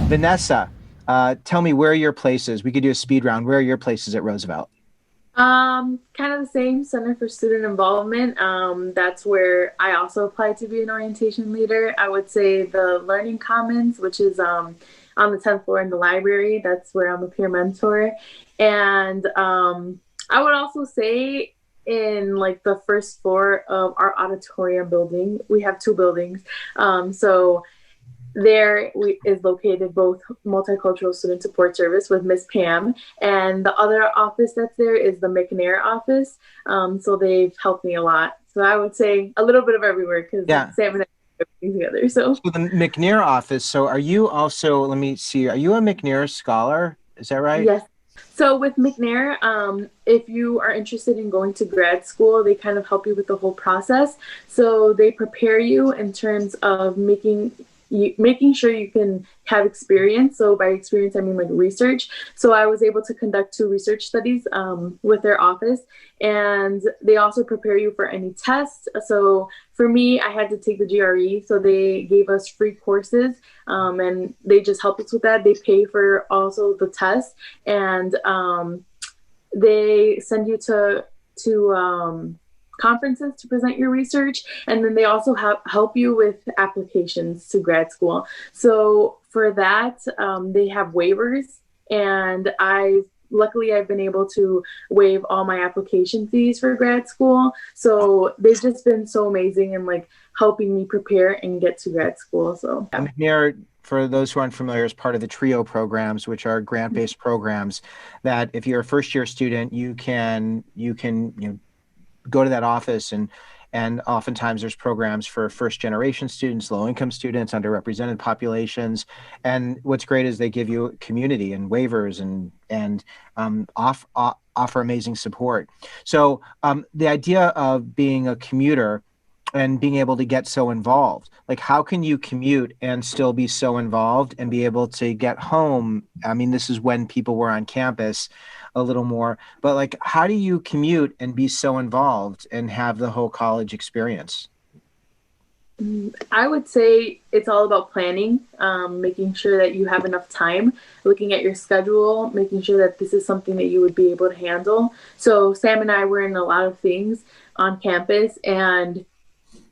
Vanessa, tell me where are your places? We could do a speed round. Where are your places at Roosevelt? Kind of the same Center for Student Involvement. That's where I also applied to be an orientation leader. I would say the Learning Commons, which is on the 10th floor in the library. That's where I'm a peer mentor. And I would also say in like the first floor of our auditorium building, we have two buildings. So is located both multicultural student support service with Miss Pam, and the other office that's there is the McNair office. So they've helped me a lot. So I would say a little bit of everywhere because Yeah. Sam and I do everything together. So So the McNair office. So are you also, let me see, are you a McNair Scholar? Is that right? yes. So with McNair, if you are interested in going to grad school, they kind of help you with the whole process. So they prepare you in terms of making sure you can have experience. So by experience, I mean like research. So I was able to conduct two research studies with their office, and they also prepare you for any tests. So for me, I had to take the GRE, so they gave us free courses, and they just help us with that. They pay for also the test, and they send you to conferences to present your research, and then they also help you with applications to grad school. So for that, they have waivers, and I've been able to waive all my application fees for grad school. So they've just been so amazing and like helping me prepare and get to grad school. So yeah. McNair, for those who aren't familiar, is part of the TRIO programs, which are grant-based programs that if you're a first-year student, you go to that office and oftentimes there's programs for first generation students, low income students, underrepresented populations. And what's great is they give you community and waivers and offer amazing support. So the idea of being a commuter and being able to get so involved, like how can you commute and still be so involved and be able to get home? I mean, this is when people were on campus a little more, but like how do you commute and be so involved and have the whole college experience? I would say it's all about planning, making sure that you have enough time, looking at your schedule, making sure that this is something that you would be able to handle. So Sam and I were in a lot of things on campus, and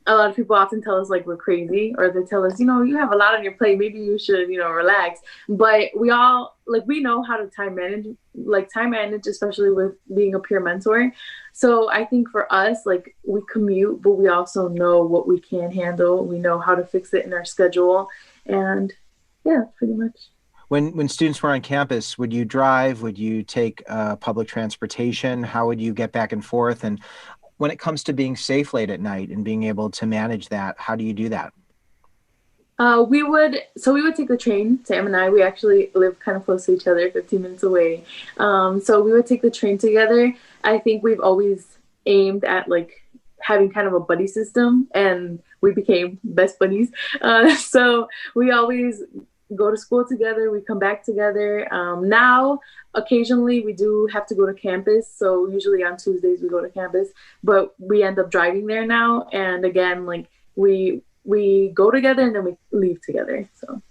a lot of people often tell us like we're crazy, or they tell us, you have a lot on your plate, maybe you should, relax. But we all like we know how to time manage, especially with being a peer mentor. So I think for us, like we commute, but we also know what we can handle. We know how to fix it in our schedule, and yeah, pretty much. When students were on campus, would you drive? Would you take public transportation? How would you get back and forth? And when it comes to being safe late at night and being able to manage that, how do you do that? We would take the train. Sam and I, we actually live kind of close to each other, 15 minutes away. So we would take the train together. I think we've always aimed at like having kind of a buddy system, and we became best buddies. So we always go to school together. We come back together. Now, occasionally, we do have to go to campus. So usually on Tuesdays we go to campus, but we end up driving there now. And again, like we go together and then we leave together. So